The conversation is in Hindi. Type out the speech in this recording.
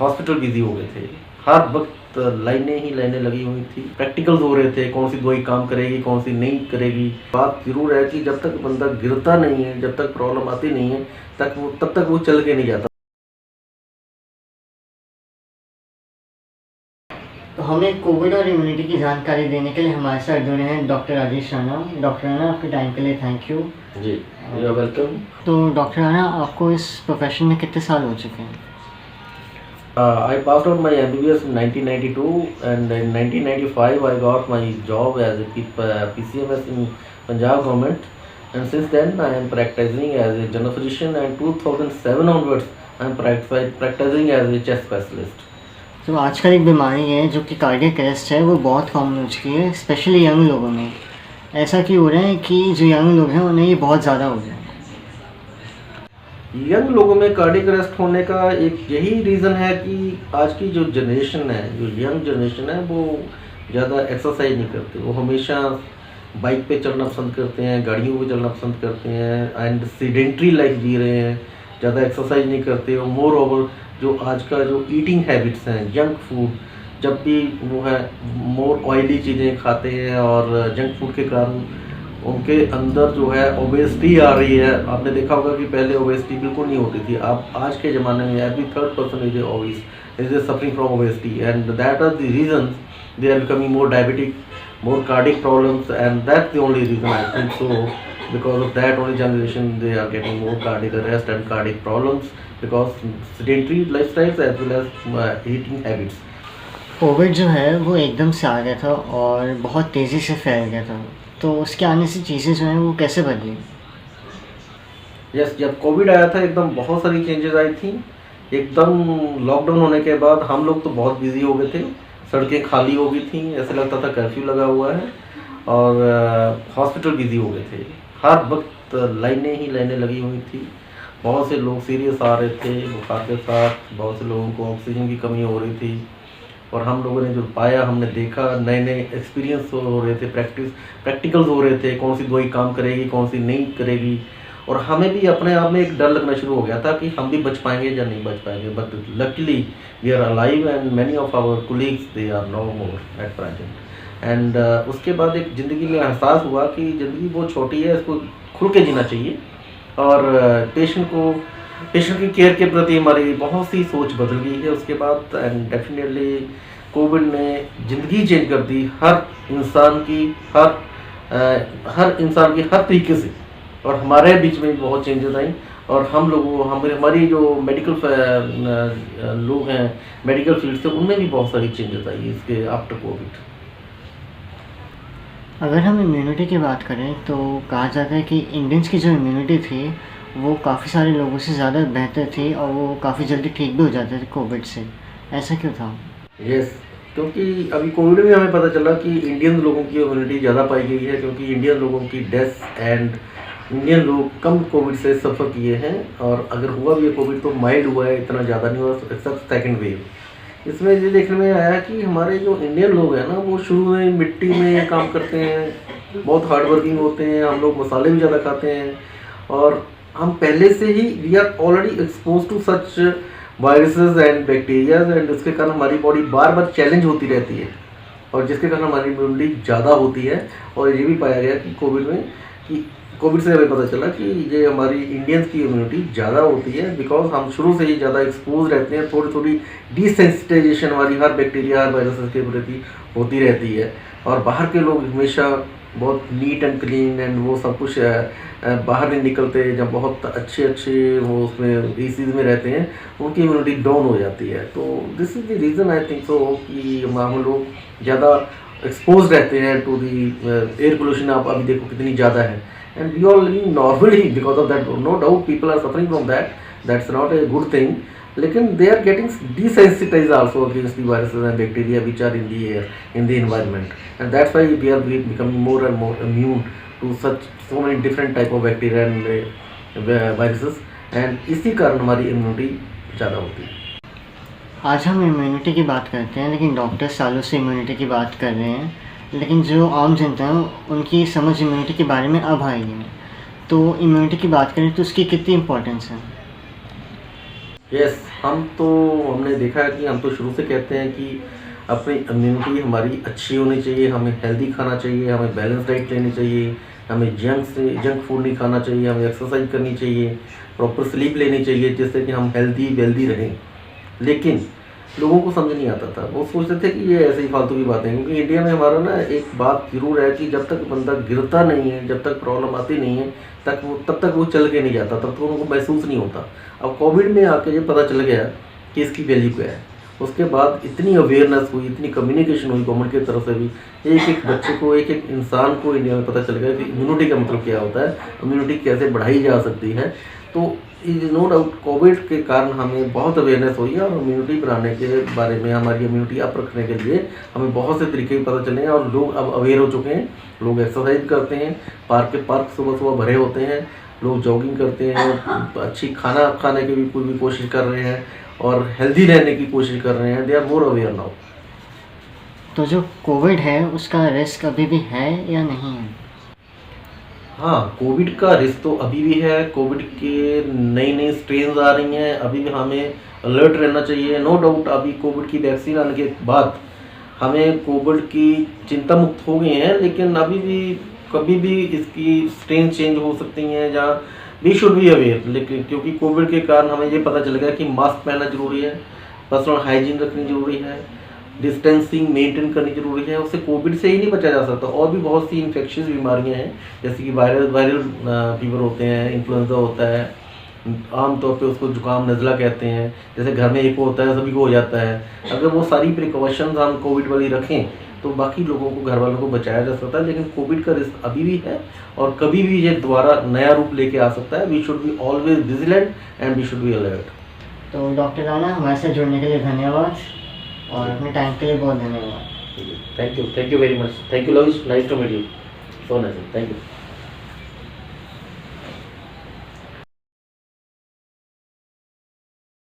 हॉस्पिटल बिजी हो गए थे, हर वक्त लाइनें ही लाइनें लगी हुई थी। प्रैक्टिकल्स हो रहे थे, कौन सी दवाई काम करेगी कौन सी नहीं करेगी। बात जरूर है कि जब तक बंदा गिरता नहीं है, जब तक प्रॉब्लम आती नहीं है तब तक वो चल के नहीं जाता। तो हमें कोविड और इम्यूनिटी की जानकारी देने के लिए हमारे साथ जुड़े हैं डॉक्टर राजेश राणा। डॉक्टर राणा, आपके टाइम के लिए थैंक यू। जी, यू आर वेलकम। तो डॉक्टर राणा, आपको इस प्रोफेशन में कितने साल हो चुके हैं? I passed out my MBBS in 1992, and in 1995 I got my job as a PCMS in Punjab government, and since then I am practicing as a general physician, and 2007 onwards I am practicing as a chest specialist. तो आजकल एक बीमारी है जो कि कार्डियक अरेस्ट है, वो बहुत कॉमन हो चुकी है, स्पेशली यंग लोगों में। ऐसा क्यों हो रहा है कि जो यंग लोग हैं उन्हें ये बहुत ज़्यादा हो रहा है? यंग लोगों में कार्डियक अरेस्ट होने का एक यही रीज़न है कि आज की जो जनरेशन है, जो यंग जनरेशन है, वो ज़्यादा एक्सरसाइज नहीं करते। वो हमेशा बाइक पे चलना पसंद करते हैं, गाड़ियों पे चलना पसंद करते हैं, एंड सीडेंट्री लाइफ जी रहे हैं, ज़्यादा एक्सरसाइज नहीं करते। और मोर ओवर जो आज का जो ईटिंग हैबिट्स हैं, जंक फूड, जब भी वो है मोर ऑयली चीज़ें खाते हैं, और जंक फूड के कारण उनके अंदर जो है ओबेसिटी आ रही है। आपने देखा होगा कि पहले ओबेसिटी बिल्कुल नहीं होती थी। आप आज के ज़माने में every third person is obese, is suffering from obesity, and that are the reason they are becoming more diabetic, more cardiac problems, and that's the only reason I think so. Because of that only generation they are getting more cardiac arrest and cardiac problems, because sedentary lifestyles as well as eating habits. Covid जो है वो एकदम से आ गया था और बहुत तेज़ी से फैल गया था, तो उसके आने से चीज़ें जो हैं वो कैसे बदली? यस, जब कोविड आया था एकदम बहुत सारी चेंजेस आई थी। एकदम लॉकडाउन होने के बाद हम लोग तो बहुत बिजी हो गए थे, सड़कें खाली हो गई थी, ऐसा लगता था कर्फ्यू लगा हुआ है, और हॉस्पिटल बिजी हो गए थे, हर वक्त लाइनें ही लाइनें लगी हुई थी। बहुत से लोग सीरियस आ रहे थे बुखार के साथ, बहुत से लोगों को ऑक्सीजन की कमी हो रही थी, और हम लोगों ने जो पाया, हमने देखा, नए नए एक्सपीरियंस हो रहे थे, प्रैक्टिकल्स हो रहे थे, कौन सी दवाई काम करेगी कौन सी नहीं करेगी। और हमें भी अपने आप में एक डर लगना शुरू हो गया था कि हम भी बच पाएंगे या नहीं बच पाएंगे। But luckily we are alive, and many of our colleagues they are no more at present. And उसके बाद एक ज़िंदगी में एहसास हुआ कि ज़िंदगी बहुत छोटी है, इसको खुल के जीना चाहिए, और पेशेंट की केयर के प्रति हमारी बहुत सी सोच बदल गई है उसके बाद। एंड डेफिनेटली कोविड ने ज़िंदगी चेंज कर दी हर इंसान की, हर इंसान की हर तरीके से, और हमारे बीच में भी बहुत चेंजेस आई। और हमारी जो मेडिकल लोग हैं, मेडिकल फील्ड से, उनमें भी बहुत सारी चेंजेस आई इसके आफ्टर कोविड। अगर हम इम्यूनिटी की बात करें तो कहा जाता है कि इंडियंस की जो इम्यूनिटी थी वो काफ़ी सारे लोगों से ज़्यादा बेहतर थी, और वो काफ़ी जल्दी ठीक भी हो जाते थे कोविड से। ऐसा क्यों था? यस, क्योंकि अभी कोविड में हमें पता चला कि इंडियन लोगों की इम्यूनिटी ज़्यादा पाई गई है, क्योंकि इंडियन लोगों की डेथ एंड इंडियन लोग कम कोविड से सफ़र किए हैं, और अगर हुआ भी है कोविड तो माइल्ड हुआ है, इतना ज़्यादा नहीं हुआ, एक्सेप्ट सेकेंड वेव। इसमें ये देखने में आया कि हमारे जो इंडियन लोग हैं ना, वो शुरू में मिट्टी में काम करते हैं, बहुत हार्ड वर्किंग होते हैं, हम लोग मसाले भी ज़्यादा खाते हैं, और हम पहले से ही we are already expose to such viruses and bacterias, and इसके कारण हमारी बॉडी बार बार चैलेंज होती रहती है, और जिसके कारण हमारी इम्यूनिटी ज़्यादा होती है। और ये भी पाया गया कि कोविड से हमें पता चला कि ये हमारी इंडियंस की इम्यूनिटी ज़्यादा होती है, बिकॉज हम शुरू से ही ज़्यादा एक्सपोज रहते हैं, थोड़ी थोड़ी डिसेंसिटाइजेशन हमारी हर बैक्टीरिया हर वायरसेस के प्रति होती रहती है। और बाहर के लोग हमेशा बहुत नीट एंड क्लीन एंड वो सब कुछ बाहर नहीं निकलते, जब बहुत अच्छे वो उसमें एसीज में रहते हैं, उनकी इम्यूनिटी डाउन हो जाती है। तो this is the reason I think so कि हम लोग ज़्यादा एक्सपोज रहते हैं टू दी एयर पोल्यूशन। आप अभी देखो कितनी ज़्यादा है, and we are living normally because of that. No doubt people are suffering from that, that's not a good thing, लेकिन they are getting desensitized also against the viruses and bacteria which are in the air, in the environment, and that's why we are becoming more and more immune to so many different type of bacteria and viruses, and इसी कारण हमारी immunity ज़्यादा होती है। आज हम इम्यूनिटी की बात करते हैं, लेकिन डॉक्टर सालों से इम्यूनिटी की बात कर रहे हैं, लेकिन जो आम जनता है उनकी समझ इम्यूनिटी के बारे में अब आई है। तो इम्यूनिटी की बात करें तो उसकी कितनी इम्पोर्टेंस है? यस, हमने देखा है कि हम तो शुरू से कहते हैं कि अपनी इम्यूनिटी हमारी अच्छी होनी चाहिए, हमें हेल्दी खाना चाहिए, हमें बैलेंस डाइट लेनी चाहिए, हमें जंक फूड नहीं खाना चाहिए, हमें एक्सरसाइज करनी चाहिए, प्रॉपर स्लीप लेनी चाहिए जिससे कि हम हेल्दी वेल्दी रहें। लेकिन लोगों को समझ नहीं आता था, वो सोचते थे कि ये ऐसे ही फालतू की बातें हैं। क्योंकि इंडिया में हमारा ना एक बात जरूर है कि जब तक बंदा गिरता नहीं है, जब तक प्रॉब्लम आती नहीं है, तब तक वो चल के नहीं जाता, तब तक उनको महसूस नहीं होता। अब कोविड में आके ये पता चल गया कि इसकी वैल्यू क्या है, उसके बाद इतनी अवेयरनेस हुई, इतनी कम्युनिकेशन हुई गवर्नमेंट की तरफ से भी, एक एक बच्चे को, एक एक इंसान को इंडिया में पता चल गया कि इम्यूनिटी का मतलब क्या होता है, इम्यूनिटी कैसे बढ़ाई जा सकती है। तो नो डाउट कोविड के कारण हमें बहुत अवेयरनेस हुई है, और इम्यूनिटी बनाने के बारे में, हमारी इम्यूनिटी अप रखने के लिए हमें बहुत से तरीके पता चले हैं, और लोग अब अवेयर हो चुके हैं। लोग एक्सरसाइज करते हैं, पार्क सुबह सुबह भरे होते हैं, लोग जॉगिंग करते हैं, अच्छी खाना खाने की भी पूरी कोशिश कर रहे हैं, और हेल्दी रहने की कोशिश कर रहे हैं। They are more aware now. तो जो कोविड है उसका रिस्क अभी भी है या नहीं है? हाँ, कोविड का रिस्क तो अभी भी है। कोविड के नई नई स्ट्रेन आ रही हैं, अभी भी हमें अलर्ट रहना चाहिए। नो डाउट अभी कोविड की वैक्सीन आने के बाद हमें कोविड की चिंता मुक्त हो गए हैं, लेकिन अभी भी कभी भी इसकी स्ट्रेन चेंज हो सकती हैं, जहाँ वी शुड बी अवेयर। लेकिन क्योंकि कोविड के कारण हमें ये पता चल गया कि मास्क पहनना जरूरी है, पर्सनल हाइजीन रखनी जरूरी है, डिस्टेंसिंग मेंटेन करनी जरूरी है। उससे कोविड से ही नहीं बचा जा सकता, और भी बहुत सी इन्फेक्शियस बीमारियां हैं, जैसे कि वायरल फीवर होते हैं, इन्फ्लुएंजा होता है, आमतौर पे उसको जुकाम नज़ला कहते हैं। जैसे घर में एक को होता है, सभी को हो जाता है। अगर वो सारी प्रिकॉशंस हम कोविड वाली रखें तो बाकी लोगों को, घर वालों को बचाया जा सकता है। लेकिन कोविड का रिस्क अभी भी है, और कभी भी ये दोबारा नया रूप लेके आ सकता है। We should be always vigilant and we should be alert. तो डॉक्टर राणा, हमारे साथ जुड़ने के लिए धन्यवाद, और अपने टाइम के लिए बहुत धन्यवाद। Thank you very much. Thank you Lavish, nice to meet you, so nice, thank you.